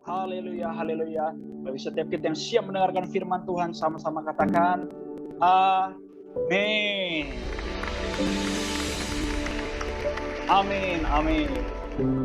Haleluya, haleluya. Bagi setiap kita yang siap mendengarkan firman Tuhan, sama-sama katakan amin. Amin, amin.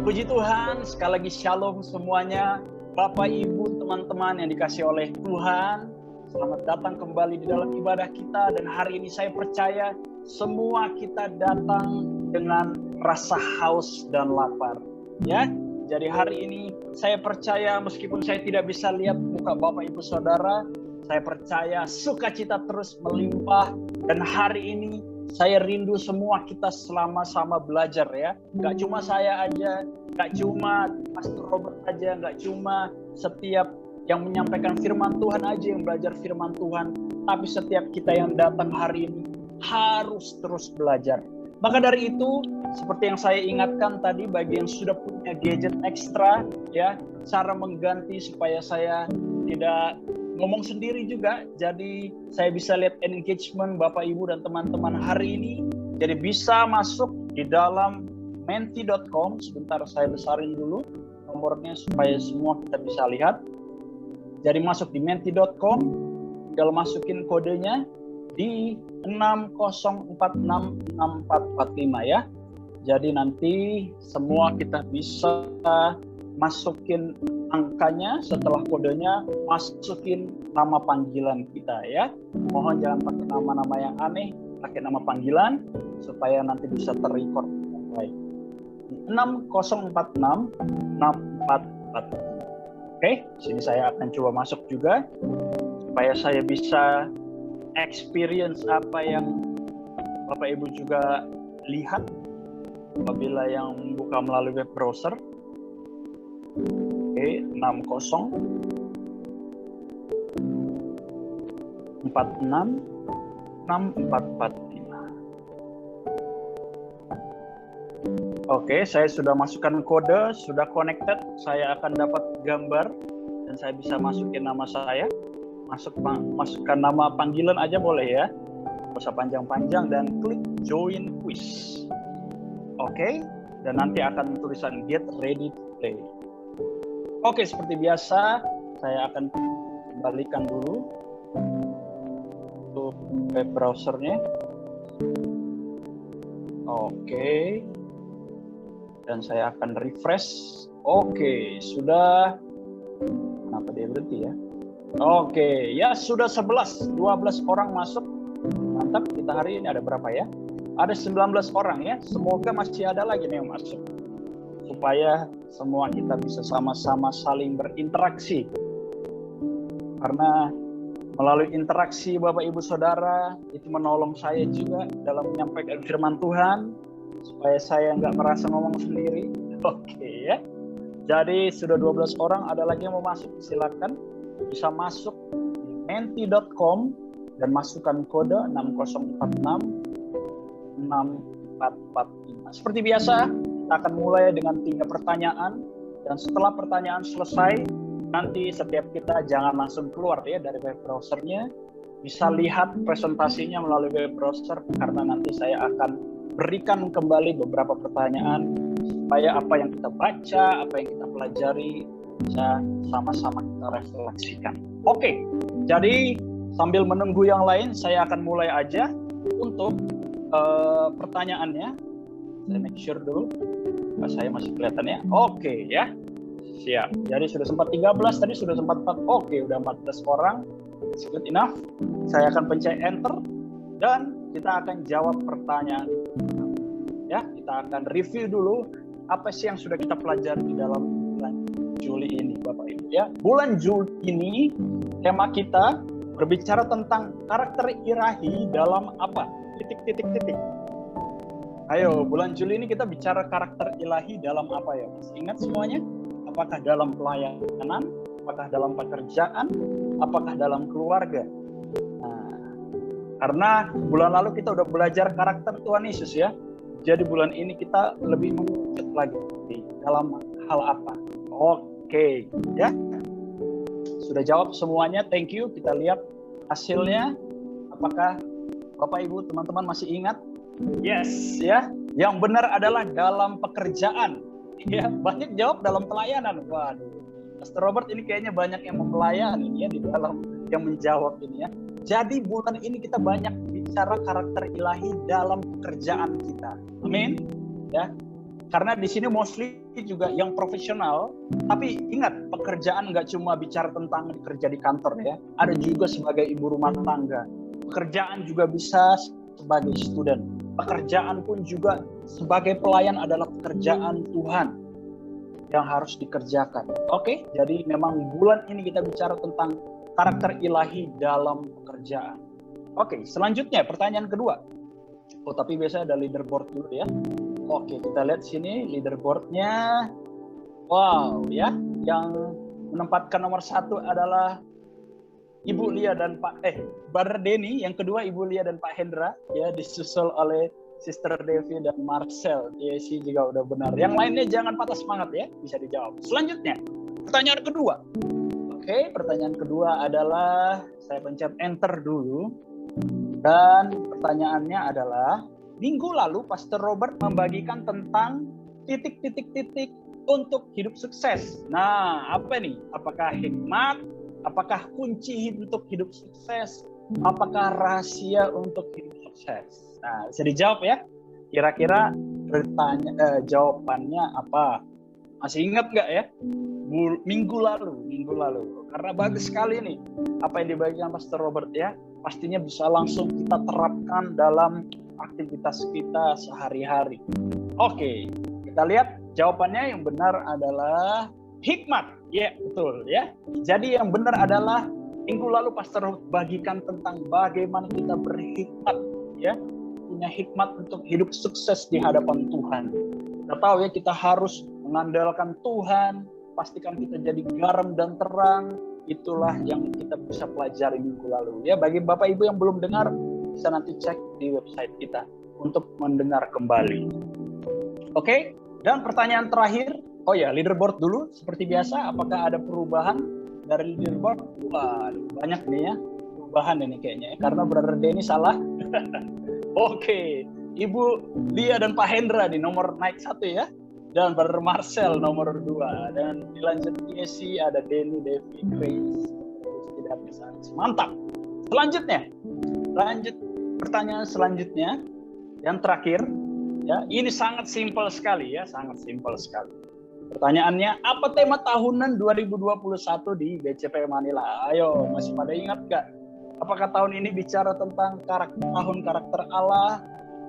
Puji Tuhan, sekali lagi shalom semuanya. Bapak, Ibu, teman-teman yang dikasih oleh Tuhan, selamat datang kembali di dalam ibadah kita. Dan hari ini saya percaya semua kita datang dengan rasa haus dan lapar. Ya, jadi hari ini saya percaya meskipun saya tidak bisa lihat muka Bapak, Ibu, Saudara, saya percaya sukacita terus melimpah. Dan hari ini saya rindu semua kita sama-sama belajar ya. Gak cuma saya aja, gak cuma Pastor Robert aja, gak cuma setiap yang menyampaikan firman Tuhan aja yang belajar firman Tuhan, tapi setiap kita yang datang hari ini harus terus belajar. Maka dari itu, seperti yang saya ingatkan tadi, bagi yang sudah punya gadget ekstra, ya, cara mengganti supaya saya tidak ngomong sendiri juga, jadi saya bisa lihat engagement Bapak, Ibu, dan teman-teman hari ini. Jadi bisa masuk di dalam menti.com. Sebentar saya besarin dulu nomornya supaya semua kita bisa lihat. Jadi masuk di menti.com, tinggal masukin kodenya di 60466445 ya. Jadi nanti semua kita bisa masukin angkanya, setelah kodenya masukin nama panggilan kita ya. Mohon jangan pakai nama-nama yang aneh, pakai nama panggilan supaya nanti bisa terrecord dengan baik. 60466445. Oke, sini saya akan coba masuk juga supaya saya bisa experience apa yang Bapak Ibu juga lihat apabila yang membuka melalui web browser. Oke, 60466445. Oke, saya sudah masukkan kode, sudah connected. Saya akan dapat gambar dan saya bisa masukin nama saya. Masukkan nama panggilan aja boleh ya, nggak usah panjang-panjang, dan klik join quiz. Oke, dan nanti akan tulisan get ready to play. Oke, seperti biasa saya akan kembalikan dulu untuk web browsernya. Oke, dan saya akan refresh. Oke, sudah. Kenapa dia berhenti ya? Oke, ya sudah 12 orang masuk. Mantap, kita hari ini ada berapa ya? Ada 19 orang ya. Semoga masih ada lagi nih yang masuk. Supaya semua kita bisa sama-sama saling berinteraksi. Karena melalui interaksi Bapak, Ibu, Saudara, itu menolong saya juga dalam menyampaikan firman Tuhan. Supaya saya nggak merasa ngomong sendiri. Oke ya. Jadi sudah 12 orang, ada lagi yang mau masuk, silakan. Bisa masuk di menti.com dan masukkan kode 60466445. Seperti biasa, kita akan mulai dengan 3 pertanyaan, dan setelah pertanyaan selesai, nanti setiap kita jangan langsung keluar ya dari web browsernya, bisa lihat presentasinya melalui web browser, karena nanti saya akan berikan kembali beberapa pertanyaan supaya apa yang kita baca, apa yang kita pelajari bisa sama-sama kita refleksikan. Oke, jadi sambil menunggu yang lain, saya akan mulai aja untuk pertanyaannya. Saya make sure dulu, saya masih kelihatan ya. Oke ya, siap. Jadi sudah sempat 13, tadi sudah sempat 4. Oke, udah 14 orang. It's good enough. Saya akan pencet enter dan kita akan jawab pertanyaan. Ya, kita akan review dulu apa sih yang sudah kita pelajari di dalam bulan Juli ini, Bapak Ibu ya. Bulan Juli ini tema kita berbicara tentang karakter ilahi dalam apa? Titik. Ayo, bulan Juli ini kita bicara karakter ilahi dalam apa ya? Masih ingat semuanya? Apakah dalam pelayanan? Apakah dalam pekerjaan? Apakah dalam keluarga? Nah, karena bulan lalu kita udah belajar karakter Tuhan Yesus ya. Jadi bulan ini kita lebih mengerucut lagi dalam hal apa? Oke, ya. Sudah jawab semuanya, thank you. Kita lihat hasilnya. Apakah Bapak, Ibu, teman-teman masih ingat? Yes, ya. Yang benar adalah dalam pekerjaan. Ya, banyak jawab dalam pelayanan. Waduh. Pastor Robert ini kayaknya banyak yang melayani ya di dalam yang menjawab ini ya. Jadi bulan ini kita banyak bicara karakter ilahi dalam pekerjaan kita. Amin. Ya. Karena di sini mostly juga yang profesional, tapi ingat pekerjaan nggak cuma bicara tentang kerja di kantor ya, ada juga sebagai ibu rumah tangga. Pekerjaan juga bisa sebagai student. Pekerjaan pun juga sebagai pelayan adalah pekerjaan Tuhan yang harus dikerjakan. Oke, jadi memang bulan ini kita bicara tentang karakter ilahi dalam pekerjaan. Oke, selanjutnya pertanyaan kedua. Oh, tapi biasanya ada leaderboard dulu ya. Oke, kita lihat sini leaderboardnya. Wow, ya, yang menempatkan nomor 1 adalah Ibu Lia dan Brother Denny. Yang kedua Ibu Lia dan Pak Hendra, ya, disusul oleh Sister Devi dan Marcel. Yesi juga udah benar. Yang lainnya jangan patah semangat ya, bisa dijawab. Selanjutnya, pertanyaan kedua. Oke, pertanyaan kedua adalah saya pencet enter dulu. Dan pertanyaannya adalah, minggu lalu Pastor Robert membagikan tentang titik-titik-titik untuk hidup sukses. Nah, apa nih? Apakah hikmat? Apakah kunci untuk hidup sukses? Apakah rahasia untuk hidup sukses? Nah, bisa dijawab ya. Kira-kira jawabannya apa? Masih ingat nggak ya? Minggu lalu. Karena bagus sekali nih apa yang dibagikan Pastor Robert ya. Pastinya bisa langsung kita terapkan dalam aktivitas kita sehari-hari. Oke, kita lihat jawabannya. Yang benar adalah hikmat. Ya, betul ya. Jadi yang benar adalah minggu lalu Pastor bagikan tentang bagaimana kita berhikmat ya. Punya hikmat untuk hidup sukses di hadapan Tuhan. Kita tahu ya, kita harus mengandalkan Tuhan, pastikan kita jadi garam dan terang. Itulah yang kita bisa pelajari minggu lalu ya. Bagi Bapak Ibu yang belum dengar, bisa nanti cek di website kita untuk mendengar kembali. Oke, dan pertanyaan terakhir, oh ya, leaderboard dulu seperti biasa. Apakah ada perubahan dari leaderboard? Wah, banyak nih ya perubahan ini kayaknya ya, karena Brother Denny salah. Oke, Ibu Lia dan Pak Hendra di nomor naik 1 ya. Dan Brother Marcel nomor 2. Dan dilanjutnya sih ada Denny, Devi, Grace. Tidak bisa. Mantap. Selanjutnya, pertanyaan selanjutnya yang terakhir ya. Ini sangat simpel sekali ya, sangat simpel sekali. Pertanyaannya, apa tema tahunan 2021 di BCP Manila? Ayo, masih pada ingat gak? Apakah tahun ini bicara tentang tahun karakter Allah?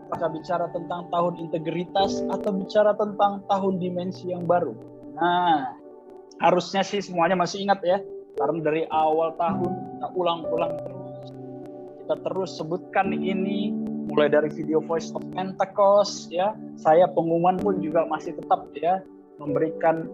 Apakah bicara tentang tahun integritas atau bicara tentang tahun dimensi yang baru? Nah, harusnya sih semuanya masih ingat ya. Karena dari awal tahun kita ulang-ulang terus. Kita terus sebutkan ini, mulai dari video Voice of Pentecost ya. Saya pengumuman pun juga masih tetap ya memberikan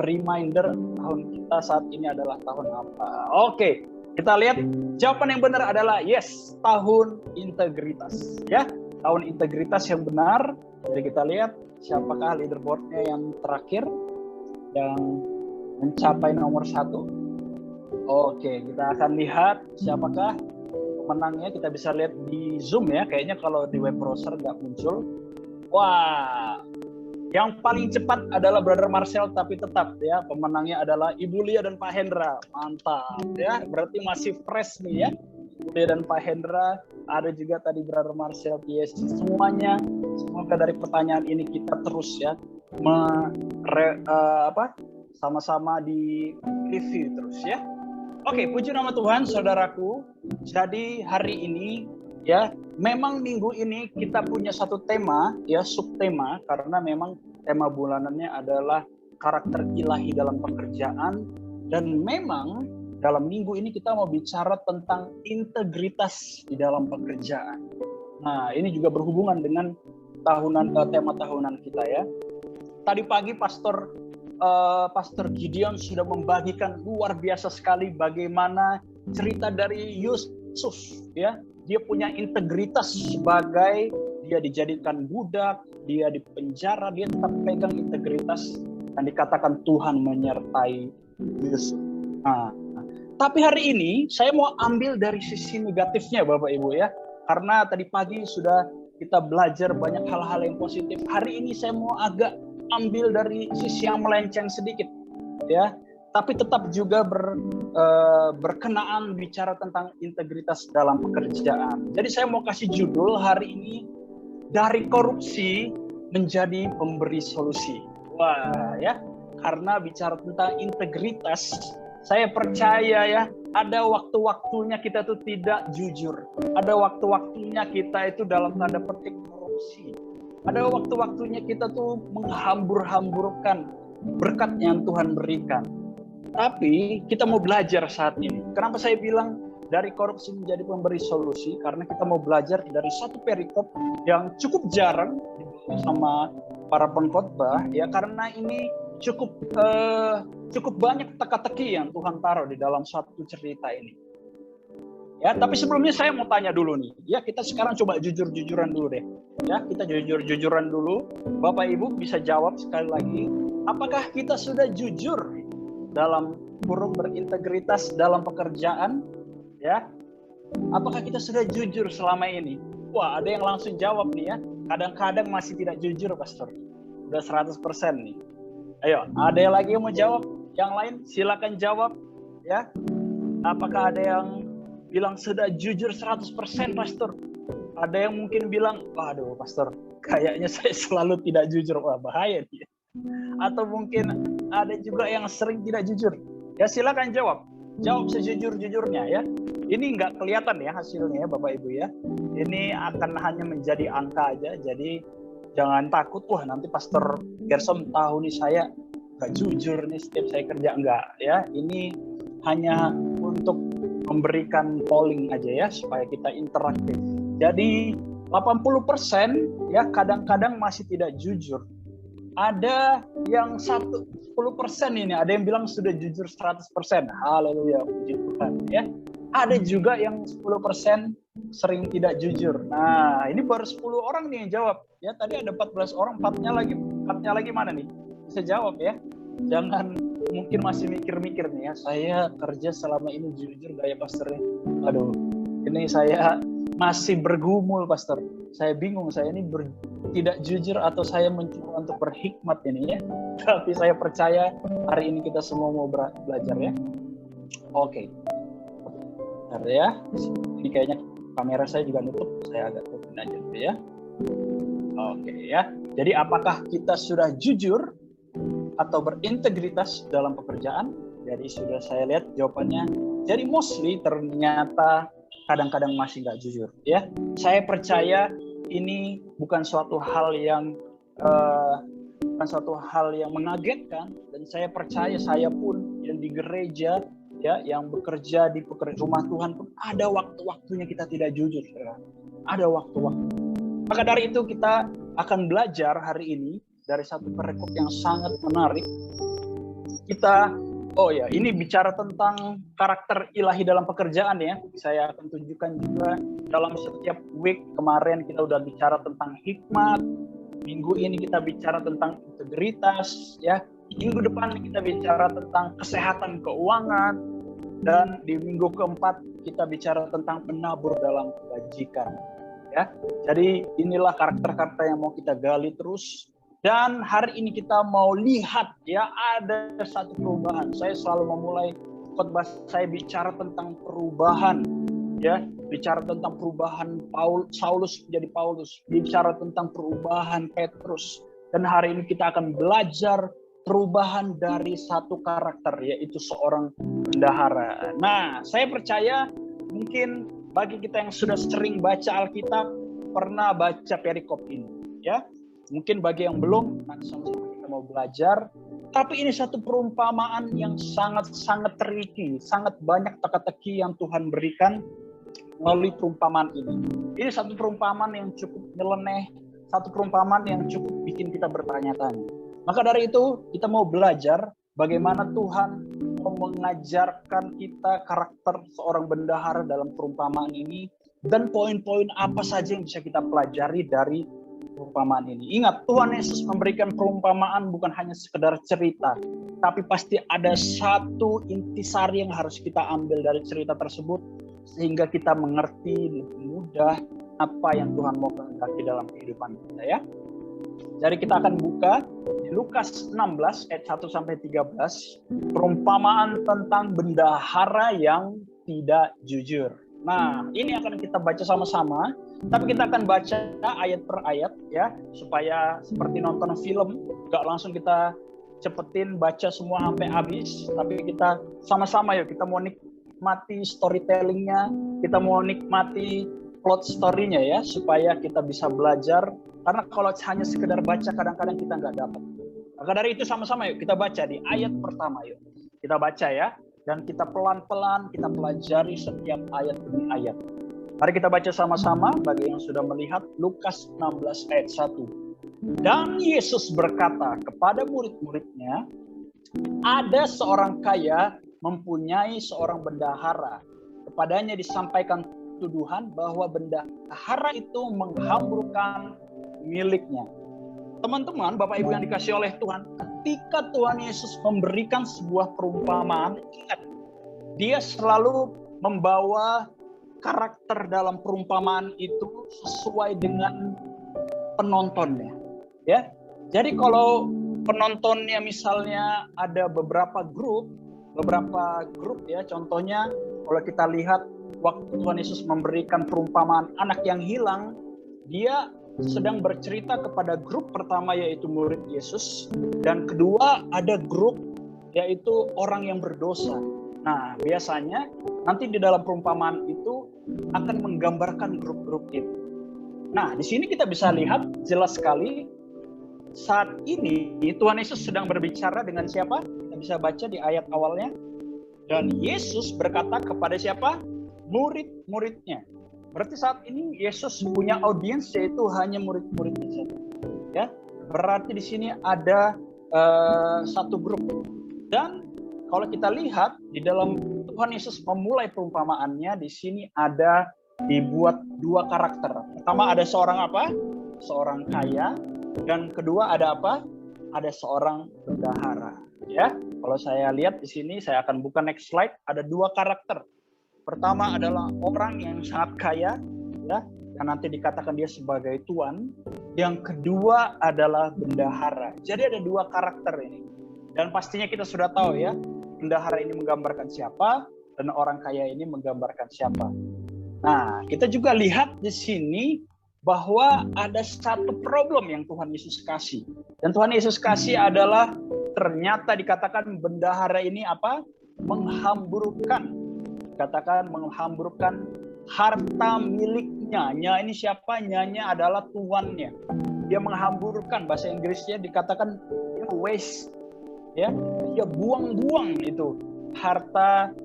reminder tahun kita saat ini adalah tahun apa. Oke, kita lihat jawaban yang benar adalah yes, tahun integritas ya. Tahun integritas yang benar. Jadi kita lihat siapakah leaderboardnya yang terakhir yang mencapai nomor 1. Oke, kita akan lihat siapakah pemenangnya. Kita bisa lihat di Zoom ya. Kayaknya kalau di web browser nggak muncul. Wah, yang paling cepat adalah Brother Marcel, tapi tetap ya pemenangnya adalah Ibu Lia dan Pak Hendra. Mantap ya, berarti masih fresh nih ya. Ibu Lia dan Pak Hendra. Ada juga tadi Brother Marcel, yes, semuanya. Semoga dari pertanyaan ini kita terus ya sama-sama di review terus ya. Oke, puji nama Tuhan saudaraku. Jadi hari ini ya, memang minggu ini kita punya satu tema ya, subtema, karena memang tema bulanannya adalah karakter ilahi dalam pekerjaan. Dan memang dalam minggu ini kita mau bicara tentang integritas di dalam pekerjaan. Nah, ini juga berhubungan dengan tema tahunan kita ya. Tadi pagi Pastor Gideon sudah membagikan luar biasa sekali bagaimana cerita dari Yusuf ya. Dia punya integritas sebagai dia dijadikan budak, dia dipenjara, dia tetap pegang integritas dan dikatakan Tuhan menyertai Yusuf. Nah, tapi hari ini saya mau ambil dari sisi negatifnya Bapak Ibu ya. Karena tadi pagi sudah kita belajar banyak hal-hal yang positif. Hari ini saya mau agak ambil dari sisi yang melenceng sedikit ya. tapi tetap juga berkenaan bicara tentang integritas dalam pekerjaan. Jadi saya mau kasih judul hari ini, dari korupsi menjadi pemberi solusi. Wah ya, karena bicara tentang integritas, saya percaya ya, ada waktu-waktunya kita tuh tidak jujur. Ada waktu-waktunya kita itu dalam tanda petik korupsi. Ada waktu-waktunya kita tuh menghambur-hamburkan berkat yang Tuhan berikan. Tapi kita mau belajar saat ini. Kenapa saya bilang dari korupsi menjadi pemberi solusi? Karena kita mau belajar dari satu perikop yang cukup jarang dibawa sama para pengkhotbah, ya, karena ini cukup banyak teka-teki yang Tuhan taruh di dalam satu cerita ini. Ya, tapi sebelumnya saya mau tanya dulu nih. Ya, kita sekarang coba jujur-jujuran dulu deh. Ya, kita jujur-jujuran dulu. Bapak Ibu bisa jawab sekali lagi. Apakah kita sudah jujur dalam kurung berintegritas dalam pekerjaan? Ya, apakah kita sudah jujur selama ini? Wah, ada yang langsung jawab nih ya. Kadang-kadang masih tidak jujur, Pastor. Udah 100% nih. Ayo, ada yang lagi yang mau jawab? Yang lain silakan jawab ya. Apakah ada yang bilang sudah jujur 100%, Pastor? Ada yang mungkin bilang, waduh Pastor, kayaknya saya selalu tidak jujur. Wah, bahaya nih. Atau mungkin ada juga yang sering tidak jujur. Ya silakan jawab. Jawab sejujur-jujurnya ya. Ini nggak kelihatan ya hasilnya ya Bapak Ibu ya. Ini akan hanya menjadi angka aja. Jadi jangan takut, wah nanti Pastor Gersom tahu nih saya nggak jujur nih setiap saya kerja. Enggak ya. Ini hanya untuk memberikan polling aja ya supaya kita interaktif. Jadi 80% ya kadang-kadang masih tidak jujur. Ada yang 10% ini, ada yang bilang sudah jujur 100%. Haleluya, puji Tuhan ya. Ada juga yang 10% sering tidak jujur. Nah, ini baru 10 orang nih yang jawab. Ya, tadi ada 14 orang, 4-nya lagi mana nih? Bisa jawab ya. Jangan mungkin masih mikir-mikir nih ya, saya kerja selama ini jujur gak ya Pastor? Aduh, ini saya masih bergumul Pastor. Saya bingung, saya ini tidak jujur atau saya mencoba untuk berhikmat ini ya. Tapi saya percaya hari ini kita semua mau belajar ya. Oke. Bentar ya. Ini kayaknya kamera saya juga nutup. Saya agak tutupin aja dulu ya. Oke ya. Jadi apakah kita sudah jujur atau berintegritas dalam pekerjaan? Jadi sudah saya lihat jawabannya. Jadi mostly ternyata kadang-kadang masih nggak jujur ya. Saya percaya ini bukan suatu hal yang mengagetkan, dan saya percaya saya pun yang di gereja ya, yang bekerja di rumah Tuhan pun ada waktu-waktunya kita tidak jujur. Ada waktu-waktu. Maka dari itu kita akan belajar hari ini dari satu perikop yang sangat menarik. Ini bicara tentang karakter ilahi dalam pekerjaan ya. Saya akan tunjukkan juga dalam setiap week. Kemarin kita udah bicara tentang hikmat. Minggu ini kita bicara tentang integritas ya. Minggu depan kita bicara tentang kesehatan keuangan. Dan di minggu keempat kita bicara tentang menabur dalam kebajikan. Ya. Jadi inilah karakter-karakter yang mau kita gali terus. Dan hari ini kita mau lihat ya, ada satu perubahan. Saya selalu memulai khotbah saya bicara tentang perubahan ya, bicara tentang perubahan Saulus menjadi Paulus, bicara tentang perubahan Petrus. Dan hari ini kita akan belajar perubahan dari satu karakter, yaitu seorang bendahara. Nah, saya percaya mungkin bagi kita yang sudah sering baca Alkitab pernah baca perikop ini ya. Mungkin bagi yang belum, nanti sama-sama kita mau belajar. Tapi ini satu perumpamaan yang sangat-sangat tricky. Sangat banyak teka-teki yang Tuhan berikan melalui perumpamaan ini. Ini satu perumpamaan yang cukup nyeleneh. Satu perumpamaan yang cukup bikin kita bertanya-tanya. Maka dari itu, kita mau belajar bagaimana Tuhan mau mengajarkan kita karakter seorang bendahara dalam perumpamaan ini. Dan poin-poin apa saja yang bisa kita pelajari dari perumpamaan ini. Ingat, Tuhan Yesus memberikan perumpamaan bukan hanya sekedar cerita, tapi pasti ada satu intisari yang harus kita ambil dari cerita tersebut, sehingga kita mengerti lebih mudah apa yang Tuhan mau kehendaki dalam kehidupan kita ya. Jadi kita akan buka di Lukas 16 ayat 1 sampai 13, perumpamaan tentang bendahara yang tidak jujur. Nah, ini akan kita baca sama-sama, tapi kita akan baca ayat per ayat ya, supaya seperti nonton film, gak langsung kita cepetin baca semua sampai habis, tapi kita sama-sama yuk, kita mau nikmati storytellingnya, kita mau nikmati plot story-nya ya, supaya kita bisa belajar. Karena kalau hanya sekedar baca kadang-kadang kita nggak dapat. Maka dari itu sama-sama yuk kita baca di ayat pertama yuk. Kita baca ya, dan kita pelan-pelan kita pelajari setiap ayat demi ayat. Mari kita baca sama-sama bagi yang sudah melihat Lukas 16 ayat 1. Dan Yesus berkata kepada murid-muridnya, ada seorang kaya mempunyai seorang bendahara. Kepadanya disampaikan tuduhan bahwa bendahara itu menghamburkan miliknya. Teman-teman, Bapak Ibu yang dikasihi oleh Tuhan, ketika Tuhan Yesus memberikan sebuah perumpamaan, ingat, dia selalu membawa karakter dalam perumpamaan itu sesuai dengan penontonnya. Ya, jadi kalau penontonnya misalnya ada beberapa grup ya, contohnya kalau kita lihat waktu Tuhan Yesus memberikan perumpamaan anak yang hilang, dia sedang bercerita kepada grup pertama yaitu murid Yesus, dan kedua ada grup yaitu orang yang berdosa. Nah, biasanya nanti di dalam perumpamaan itu akan menggambarkan grup-grup itu. Nah, di sini kita bisa lihat jelas sekali saat ini Tuhan Yesus sedang berbicara dengan siapa? Kita bisa baca di ayat awalnya. Dan Yesus berkata kepada siapa? Murid-muridnya. Berarti saat ini Yesus punya audiens yaitu hanya murid-muridnya saja. Ya, berarti di sini ada satu grup. Dan kalau kita lihat di dalam Tuhan Yesus memulai perumpamaannya, di sini ada dibuat dua karakter. Pertama ada seorang apa? Seorang kaya, dan kedua ada apa? Ada seorang bendahara. Ya, kalau saya lihat di sini, saya akan buka next slide. Ada dua karakter. Pertama adalah orang yang sangat kaya, ya, yang nanti dikatakan dia sebagai tuan. Yang kedua adalah bendahara. Jadi ada dua karakter ini. Dan pastinya kita sudah tahu ya, bendahara ini menggambarkan siapa, dan orang kaya ini menggambarkan siapa. Nah, kita juga lihat di sini bahwa ada satu problem yang Tuhan Yesus kasih. Dan Tuhan Yesus kasih adalah ternyata dikatakan bendahara ini apa? Menghamburkan. Katakan menghamburkan harta miliknya. Nya ini siapa? Nyanya adalah tuannya. Dia menghamburkan, bahasa Inggrisnya dikatakan waste. Ya, dia buang-buang itu harta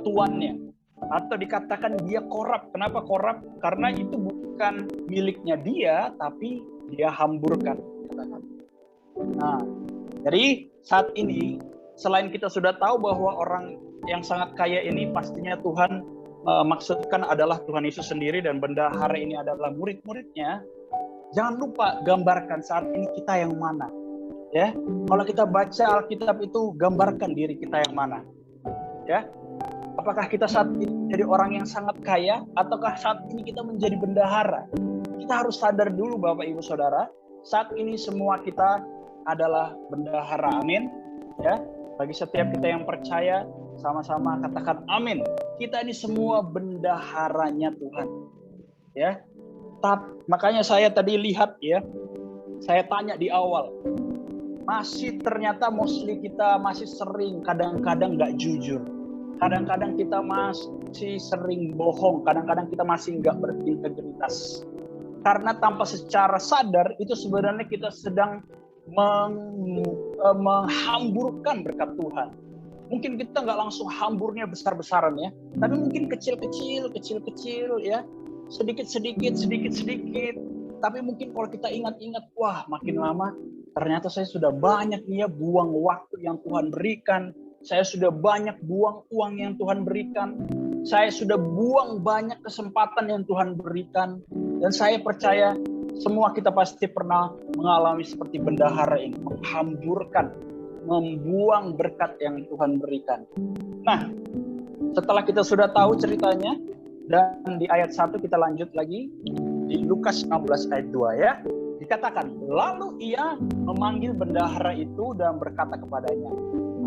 tuannya. Atau dikatakan dia korup. Kenapa korup? Karena itu bukan miliknya dia, tapi dia hamburkan. Nah, jadi saat ini selain kita sudah tahu bahwa orang yang sangat kaya ini pastinya Tuhan maksudkan adalah Tuhan Yesus sendiri dan bendahara ini adalah murid-muridnya. Jangan lupa gambarkan saat ini kita yang mana. Ya, kalau kita baca Alkitab itu gambarkan diri kita yang mana. Ya, apakah kita saat ini jadi orang yang sangat kaya, ataukah saat ini kita menjadi bendahara? Kita harus sadar dulu Bapak Ibu Saudara, saat ini semua kita adalah bendahara. Amin. Ya, bagi setiap kita yang percaya, sama-sama katakan amin. Kita ini semua bendaharanya Tuhan. Ya. Makanya saya tadi lihat ya, saya tanya di awal, masih ternyata mostly kita masih sering kadang-kadang nggak jujur. Kadang-kadang kita masih sering bohong, kadang-kadang kita masih nggak berintegritas. Karena tanpa secara sadar itu sebenarnya kita sedang menghamburkan berkat Tuhan. Mungkin kita nggak langsung hamburnya besar-besaran ya, tapi mungkin kecil-kecil ya, sedikit-sedikit. Tapi mungkin kalau kita ingat-ingat, wah makin lama ternyata saya sudah banyak nih ya buang waktu yang Tuhan berikan. Saya sudah banyak buang uang yang Tuhan berikan. Saya sudah buang banyak kesempatan yang Tuhan berikan. Dan saya percaya semua kita pasti pernah mengalami seperti bendahara ini, menghamburkan, membuang berkat yang Tuhan berikan. Nah, setelah kita sudah tahu ceritanya, dan di ayat 1 kita lanjut lagi di Lukas 16 ayat 2 ya. Di Dikatakan, lalu ia memanggil bendahara itu dan berkata kepadanya,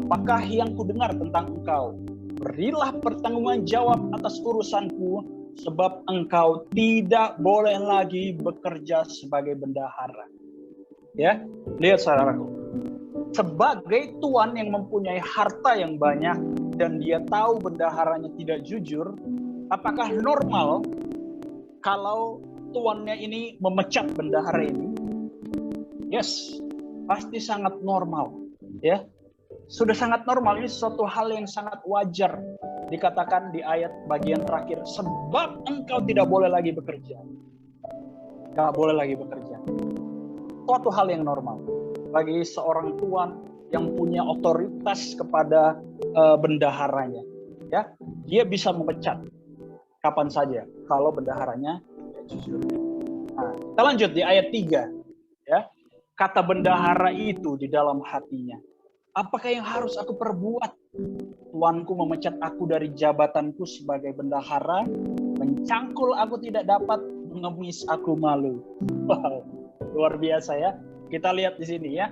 apakah yang kudengar tentang engkau? Berilah pertanggungan jawab atas urusanku, sebab engkau tidak boleh lagi bekerja sebagai bendahara. Ya, lihat saudaraku. Sebagai tuan yang mempunyai harta yang banyak dan dia tahu bendaharanya tidak jujur, apakah normal kalau tuannya ini memecat bendahara ini? Yes, pasti sangat normal, ya. Sudah sangat normal, ini suatu hal yang sangat wajar. Dikatakan di ayat bagian terakhir, sebab engkau tidak boleh lagi bekerja. Tidak boleh lagi bekerja. Suatu hal yang normal bagi seorang tuan yang punya otoritas kepada bendaharanya. Ya, dia bisa memecat kapan saja kalau bendaharanya tidak jujur. Nah, kita lanjut di ayat 3. Ya, kata bendahara itu di dalam hatinya, apakah yang harus aku perbuat? Tuanku memecat aku dari jabatanku sebagai bendahara, mencangkul aku tidak dapat, mengemis aku malu. Wow, luar biasa ya. Kita lihat di sini ya.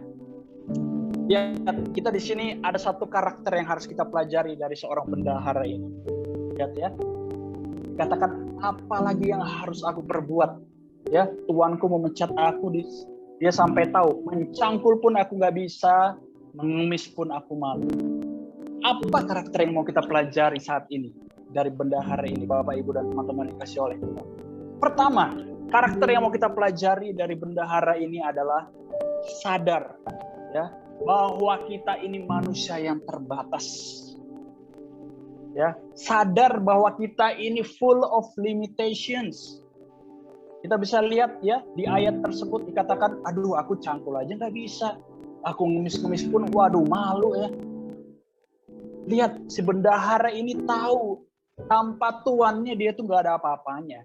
Ya, kita di sini ada satu karakter yang harus kita pelajari dari seorang bendahara ini. Lihat ya. Katakan, apalagi yang harus aku perbuat? Ya, tuanku memecat aku, dia sampai tahu, mencangkul pun aku nggak bisa, mengemis pun aku malu. Apa karakter yang mau kita pelajari saat ini dari bendahara ini, Bapak, Ibu, dan teman-teman yang dikasih oleh Tuhan? Pertama, karakter yang mau kita pelajari dari bendahara ini adalah sadar, ya, bahwa kita ini manusia yang terbatas. Ya, sadar bahwa kita ini full of limitations. Kita bisa lihat ya di ayat tersebut dikatakan, aduh aku cangkul aja nggak bisa, aku ngemis-ngemis pun, waduh malu ya. Lihat, si bendahara ini tahu tanpa tuannya dia tuh nggak ada apa-apanya.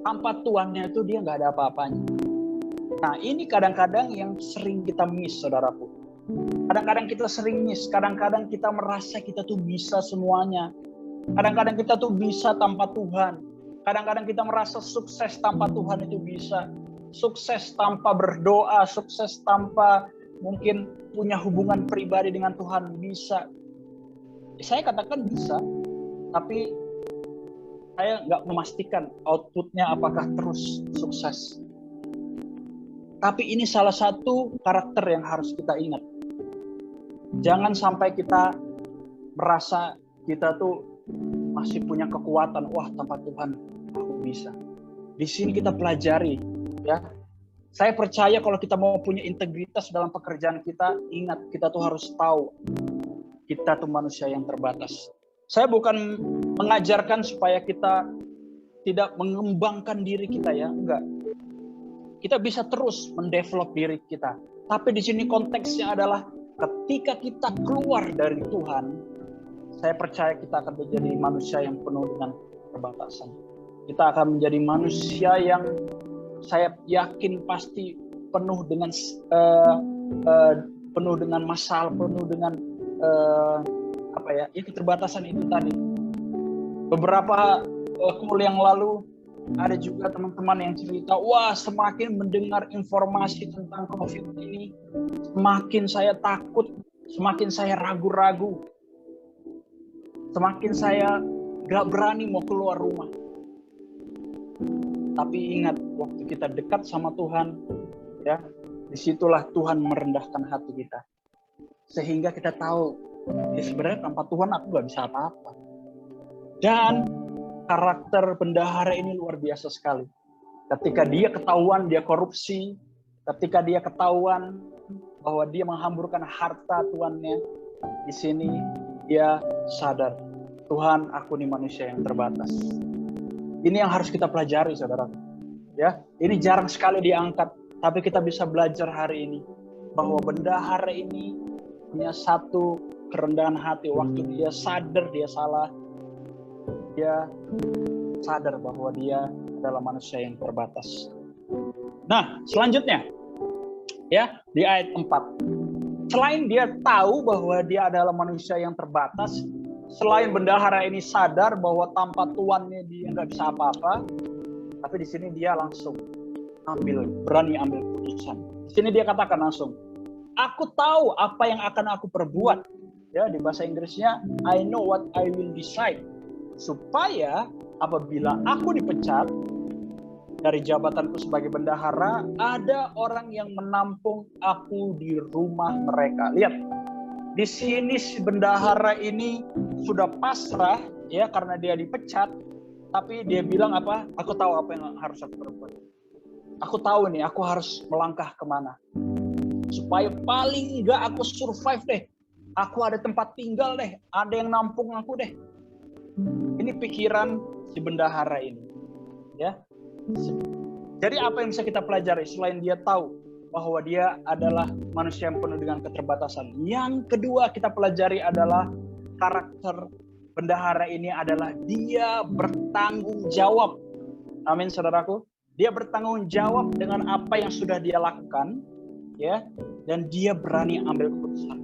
Tanpa tuannya itu dia nggak ada apa-apanya. Nah, ini kadang-kadang yang sering kita miss, saudaraku. Kadang-kadang kita sering miss, kadang-kadang kita merasa kita tuh bisa semuanya. Kadang-kadang kita tuh bisa tanpa Tuhan. Kadang-kadang kita merasa sukses tanpa Tuhan itu bisa. Sukses tanpa berdoa, sukses tanpa mungkin punya hubungan pribadi dengan Tuhan bisa. Saya katakan bisa, tapi saya nggak memastikan outputnya apakah terus sukses. Tapi ini salah satu karakter yang harus kita ingat. Jangan sampai kita merasa kita tuh masih punya kekuatan, wah tanpa Tuhan aku bisa. Di sini kita pelajari, ya. Saya percaya kalau kita mau punya integritas dalam pekerjaan kita, ingat kita tuh harus tahu kita tuh manusia yang terbatas. Saya bukan mengajarkan supaya kita tidak mengembangkan diri kita ya, enggak. Kita bisa terus mendevelop diri kita. Tapi di sini konteksnya adalah ketika kita keluar dari Tuhan, saya percaya kita akan menjadi manusia yang penuh dengan keterbatasan. Kita akan menjadi manusia yang saya yakin pasti penuh dengan masalah, penuh dengan keterbatasan itu tadi. Beberapa waktu yang lalu ada juga teman-teman yang cerita, wah semakin mendengar informasi tentang COVID ini, semakin saya takut, semakin saya ragu-ragu, semakin saya gak berani mau keluar rumah. Tapi ingat, waktu kita dekat sama Tuhan, ya, disitulah Tuhan merendahkan hati kita. Sehingga kita tahu, ya sebenarnya tanpa Tuhan aku gak bisa apa-apa. Dan karakter bendahara ini luar biasa sekali. Ketika dia ketahuan dia korupsi, ketika dia ketahuan bahwa dia menghamburkan harta tuannya, di sini dia sadar, Tuhan, aku ini manusia yang terbatas. Ini yang harus kita pelajari, saudara. Ya, ini jarang sekali diangkat, tapi kita bisa belajar hari ini bahwa bendahara ini punya satu kerendahan hati. Waktu dia sadar dia salah, dia sadar bahwa dia adalah manusia yang terbatas. Nah, selanjutnya ya, di ayat 4. Selain dia tahu bahwa dia adalah manusia yang terbatas, selain bendahara ini sadar bahwa tanpa tuannya dia nggak bisa apa-apa, tapi di sini dia langsung berani ambil keputusan. Di sini dia katakan langsung, aku tahu apa yang akan aku perbuat. Ya, di bahasa Inggrisnya, I know what I will decide. Supaya apabila aku dipecat dari jabatanku sebagai bendahara, ada orang yang menampung aku di rumah mereka. Lihat, di sini si bendahara ini sudah pasrah, ya, karena dia dipecat. Tapi dia bilang apa? Aku tahu apa yang harus aku perbuat. Aku tahu nih, aku harus melangkah kemana. Supaya paling enggak aku survive deh. Aku ada tempat tinggal deh. Ada yang nampung aku deh. Ini pikiran si bendahara ini. Ya. Jadi apa yang bisa kita pelajari selain dia tahu bahwa dia adalah manusia yang penuh dengan keterbatasan. Yang kedua kita pelajari adalah karakter bendahara ini adalah dia bertanggung jawab. Amin, saudaraku. Dia bertanggung jawab dengan apa yang sudah dia lakukan, ya, dan dia berani ambil keputusan.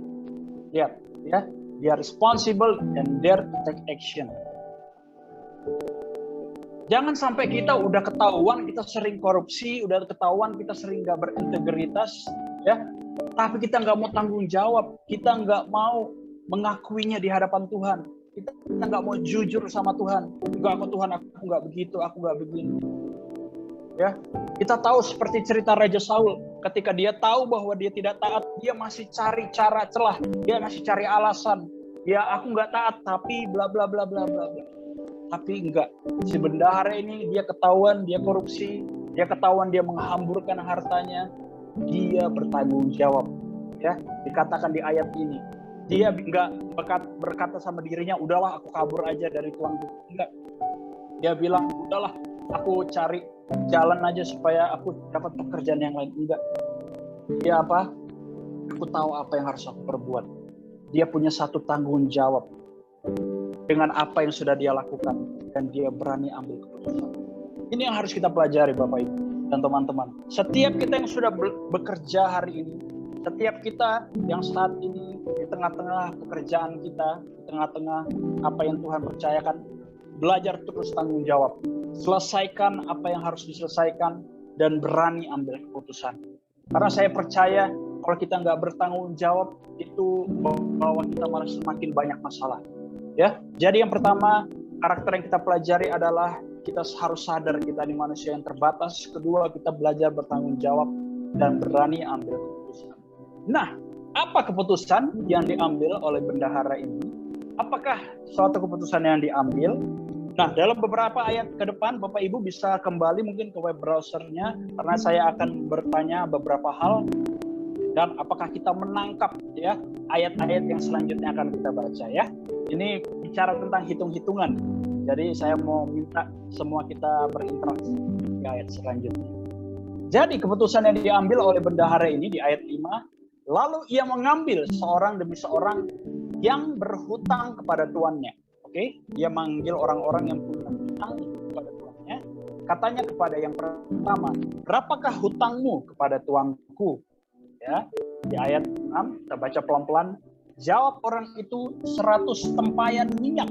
Lihat, ya, dia responsible and dare to take action. Jangan sampai kita udah ketahuan kita sering korupsi, udah ketahuan kita sering gak berintegritas, ya, tapi kita nggak mau tanggung jawab, kita nggak mau mengakuinya di hadapan Tuhan, kita nggak mau jujur sama Tuhan. Enggak, aku Tuhan, aku nggak begitu, aku nggak begini. Ya, kita tahu seperti cerita Raja Saul, ketika dia tahu bahwa dia tidak taat, dia masih cari cara celah, dia masih cari alasan. Ya, aku nggak taat, tapi bla bla bla bla bla bla. Tapi enggak, si bendahara ini dia ketahuan dia korupsi, dia ketahuan dia menghamburkan hartanya, dia bertanggung jawab. Ya, dikatakan di ayat ini, dia enggak berkata sama dirinya, udahlah aku kabur aja dari tuanku. Enggak, dia bilang, udahlah aku cari jalan aja supaya aku dapat pekerjaan yang lain. Enggak, dia apa? Aku tahu apa yang harus aku perbuat. Dia punya satu tanggung jawab dengan apa yang sudah dia lakukan, dan dia berani ambil keputusan. Ini yang harus kita pelajari, Bapak Ibu dan teman-teman. Setiap kita yang sudah bekerja hari ini, setiap kita yang saat ini di tengah-tengah pekerjaan kita, di tengah-tengah apa yang Tuhan percayakan, belajar terus tanggung jawab. Selesaikan apa yang harus diselesaikan dan berani ambil keputusan. Karena saya percaya kalau kita nggak bertanggung jawab, itu bahwa kita malah semakin banyak masalah. Ya, jadi yang pertama, karakter yang kita pelajari adalah kita harus sadar kita ini manusia yang terbatas. Kedua, kita belajar bertanggung jawab dan berani ambil keputusan. Nah, apa keputusan yang diambil oleh bendahara ini? Apakah suatu keputusan yang diambil? Nah, dalam beberapa ayat ke depan, Bapak Ibu bisa kembali mungkin ke web browsernya, karena saya akan bertanya beberapa hal, dan apakah kita menangkap, ya, ayat-ayat yang selanjutnya akan kita baca, ya. Ini bicara tentang hitung-hitungan. Jadi saya mau minta semua kita berinteraksi di ayat selanjutnya. Jadi keputusan yang diambil oleh bendahara ini di ayat 5, lalu ia mengambil seorang demi seorang yang berhutang kepada tuannya. Oke, dia manggil orang-orang yang punya hutang kepada tuannya. Katanya kepada yang pertama, berapakah hutangmu kepada tuanku? Ya, di ayat 6 kita baca pelan-pelan. Jawab orang itu 100 tempayan minyak.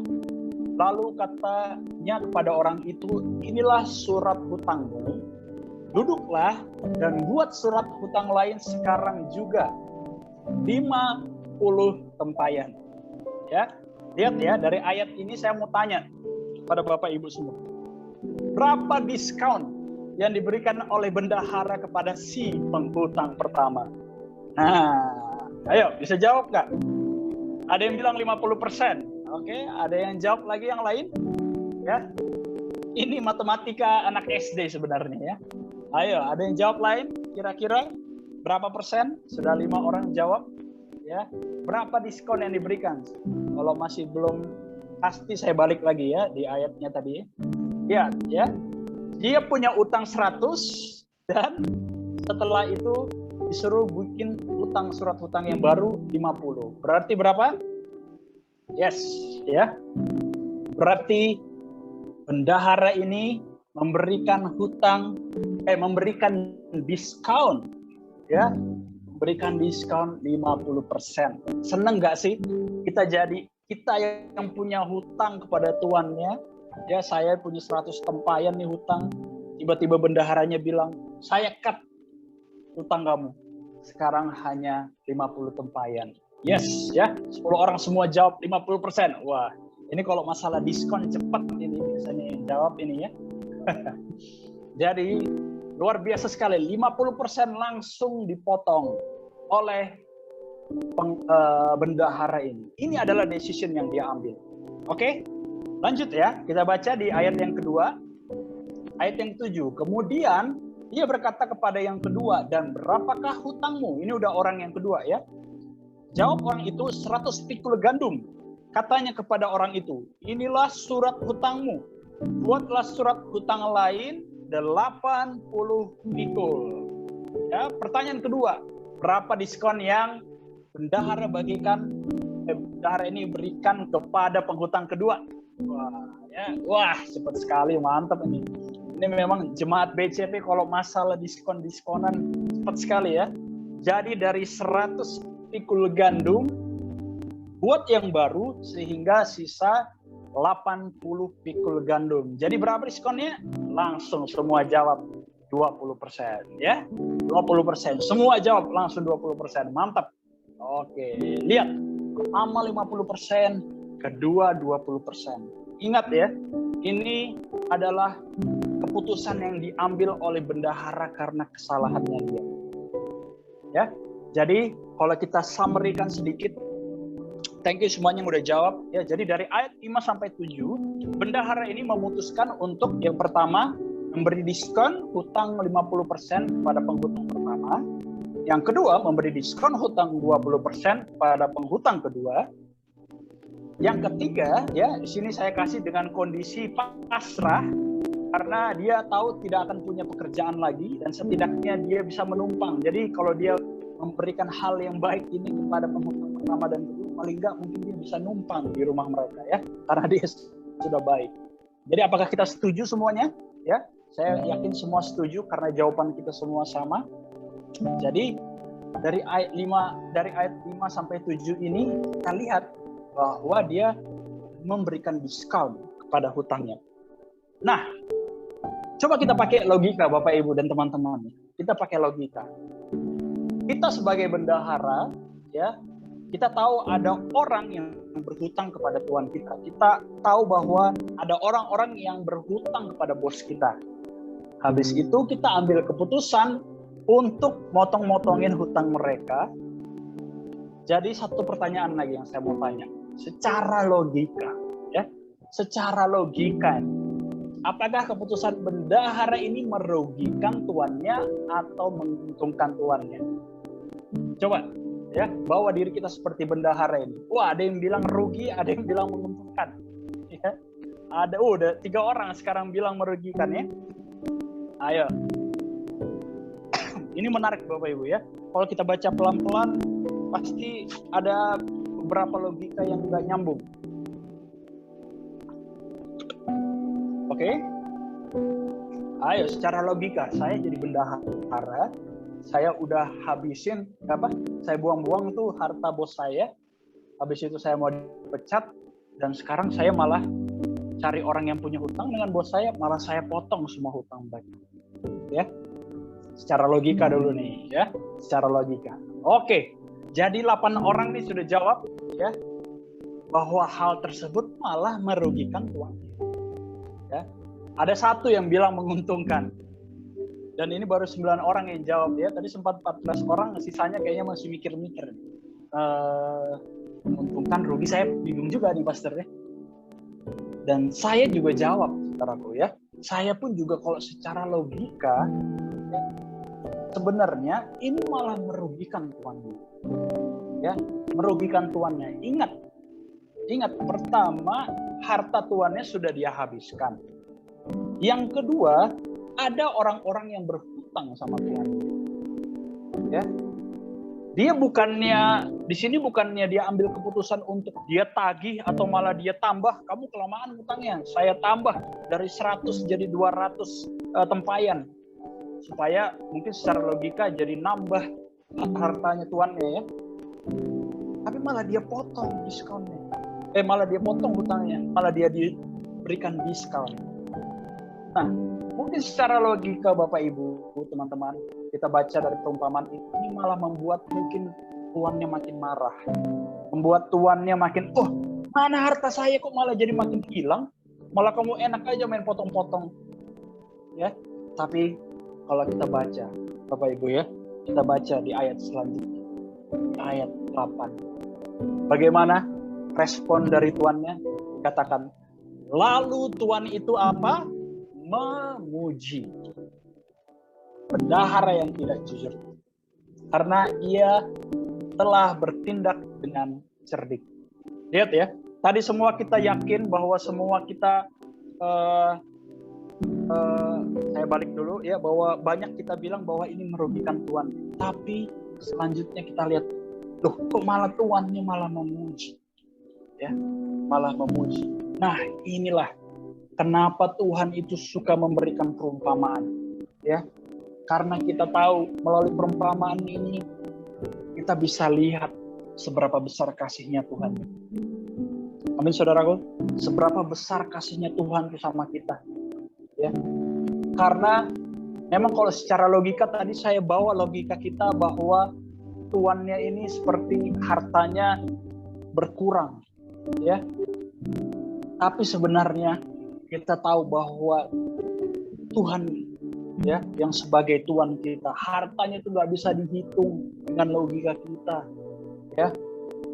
Lalu katanya kepada orang itu, inilah surat hutangmu. Duduklah dan buat surat hutang lain sekarang juga. 50 tempayan. Ya, lihat ya, dari ayat ini saya mau tanya pada Bapak Ibu semua. Berapa diskon yang diberikan oleh bendahara kepada si penghutang pertama? Nah, ayo bisa jawab nggak? Ada yang bilang 50%. Oke, ada yang jawab lagi yang lain? Ya. Ini matematika anak SD sebenarnya, ya. Ayo, ada yang jawab lain? Kira-kira berapa persen? Sudah 5 orang jawab. Ya. Berapa diskon yang diberikan? Kalau masih belum pasti saya balik lagi ya di ayatnya tadi. Ya, ya. Dia punya utang 100 dan setelah itu disuruh bikin surat hutang yang baru 50. Berarti berapa? Yes, ya. Berarti bendahara ini memberikan diskon, ya. Memberikan diskon 50%. Seneng nggak sih kita yang punya hutang kepada tuannya, ya, saya punya 100 tempayan nih hutang, tiba-tiba bendaharanya bilang, saya cut utang kamu. Sekarang hanya 50 tempayan. Yes, ya. 10 orang semua jawab 50%. Wah, ini kalau masalah diskon cepat ini biasanya yang jawab ini ya. Jadi luar biasa sekali, 50% langsung dipotong oleh bendahara ini. Ini adalah decision yang dia ambil. Oke, lanjut ya. Kita baca di ayat yang kedua, ayat yang 7. Kemudian dia berkata kepada yang kedua, dan berapakah hutangmu? Ini udah orang yang kedua ya. Jawab orang itu 100 pikul gandum. Katanya kepada orang itu, inilah surat hutangmu. Buatlah surat hutang lain 80 pikul. Ya, pertanyaan kedua, berapa diskon yang bendahara bendahara ini berikan kepada penghutang kedua? Wah, cepat sekali, mantap ini. Ini memang jemaat BCP kalau masalah diskonan cepat sekali ya. Jadi dari 100 pikul gandum buat yang baru sehingga sisa 80 pikul gandum. Jadi berapa diskonnya? Langsung semua jawab 20% ya. 20%. Semua jawab langsung 20%. Mantap. Oke, lihat. Pertama 50%, kedua 20%. Ingat ya, ini adalah keputusan yang diambil oleh bendahara karena kesalahannya dia. Ya. Jadi kalau kita summary-kan sedikit, thank you semuanya yang udah jawab. Ya, jadi dari ayat 5 sampai 7, bendahara ini memutuskan untuk yang pertama memberi diskon hutang 50% kepada penghutang pertama. Yang kedua memberi diskon hutang 20% pada penghutang kedua. Yang ketiga, ya, di sini saya kasih dengan kondisi pasrah karena dia tahu tidak akan punya pekerjaan lagi dan setidaknya dia bisa menumpang. Jadi kalau dia memberikan hal yang baik ini kepada penghutang pertama dan kedua, paling enggak mungkin dia bisa numpang di rumah mereka ya, karena dia sudah baik. Jadi apakah kita setuju semuanya? Ya, saya yakin semua setuju karena jawaban kita semua sama. Jadi dari ayat 5 sampai 7 ini kita lihat bahwa dia memberikan diskon kepada hutangnya. Nah, coba kita pakai logika Bapak Ibu dan teman-teman. Kita pakai logika. Kita sebagai bendahara, ya, kita tahu ada orang yang berhutang kepada Tuhan kita. Kita tahu bahwa ada orang-orang yang berhutang kepada bos kita. Habis itu kita ambil keputusan untuk motong-motongin hutang mereka. Jadi satu pertanyaan lagi yang saya mau tanya. Secara logika, ya, secara logika, apakah keputusan bendahara ini merugikan tuannya atau menguntungkan tuannya? Coba, ya, bawa diri kita seperti bendahara ini. Wah, ada yang bilang rugi, ada yang bilang menguntungkan. Ya. Udah 3 orang sekarang bilang merugikan ya. Ayo. Ini menarik Bapak Ibu ya. Kalau kita baca pelan-pelan, pasti ada beberapa logika yang nggak nyambung. Oke? Ayo, secara logika, saya jadi bendahara, saya udah habisin saya buang-buang tuh harta bos saya. Habis itu saya mau dipecat dan sekarang saya malah cari orang yang punya hutang dengan bos saya, malah saya potong semua hutang mereka. Ya. Secara logika dulu nih, ya. Secara logika. Oke. Jadi 8 orang nih sudah jawab ya bahwa hal tersebut malah merugikan tuannya. Ya. Ada 1 yang bilang menguntungkan. Dan ini baru 9 orang yang jawab ya. Tadi sempat 14 orang, sisanya kayaknya masih mikir-mikir. Menguntungkan, rugi, saya bingung juga nih Pastor ya. Dan saya juga jawab, saudaraku ya. Saya pun juga kalau secara logika ya, sebenarnya ini malah merugikan tuannya. Ya, merugikan tuannya. Ingat pertama, harta tuannya sudah dia habiskan. Yang kedua, ada orang-orang yang berhutang sama Tuhan. Ya. Dia di sini bukannya dia ambil keputusan untuk dia tagih atau malah dia tambah, kamu kelamaan hutangnya, saya tambah dari 100 jadi 200 tempayan. Supaya mungkin secara logika jadi nambah hartanya tuannya ya. Tapi malah dia potong diskonnya. Malah dia potong hutangnya, malah dia diberikan diskon. Nah, mungkin secara logika Bapak Ibu, teman-teman, kita baca dari perumpamaan ini malah membuat mungkin tuannya makin marah. Membuat tuannya makin, oh mana harta saya kok malah jadi makin hilang? Malah kamu enak aja main potong-potong. Ya, tapi kalau kita baca, Bapak Ibu ya, kita baca di ayat selanjutnya, di ayat 8. Bagaimana respon dari tuannya? Dikatakan, lalu tuan itu apa? Memuji bendahara yang tidak jujur, karena ia telah bertindak dengan cerdik. Lihat ya, tadi semua kita yakin bahwa semua kita saya balik dulu ya, bahwa banyak kita bilang bahwa ini merugikan tuan. Tapi selanjutnya kita lihat, loh kok malah tuannya malah memuji, ya, malah memuji. Nah inilah kenapa Tuhan itu suka memberikan perumpamaan, ya, karena kita tahu melalui perumpamaan ini kita bisa lihat seberapa besar kasihnya Tuhan. Amin saudaraku, seberapa besar kasihnya Tuhan bersama kita. Ya, karena memang kalau secara logika tadi saya bawa logika kita bahwa tuannya ini seperti hartanya berkurang, ya. Tapi sebenarnya kita tahu bahwa Tuhan, ya, yang sebagai Tuhan kita, hartanya itu nggak bisa dihitung dengan logika kita, ya.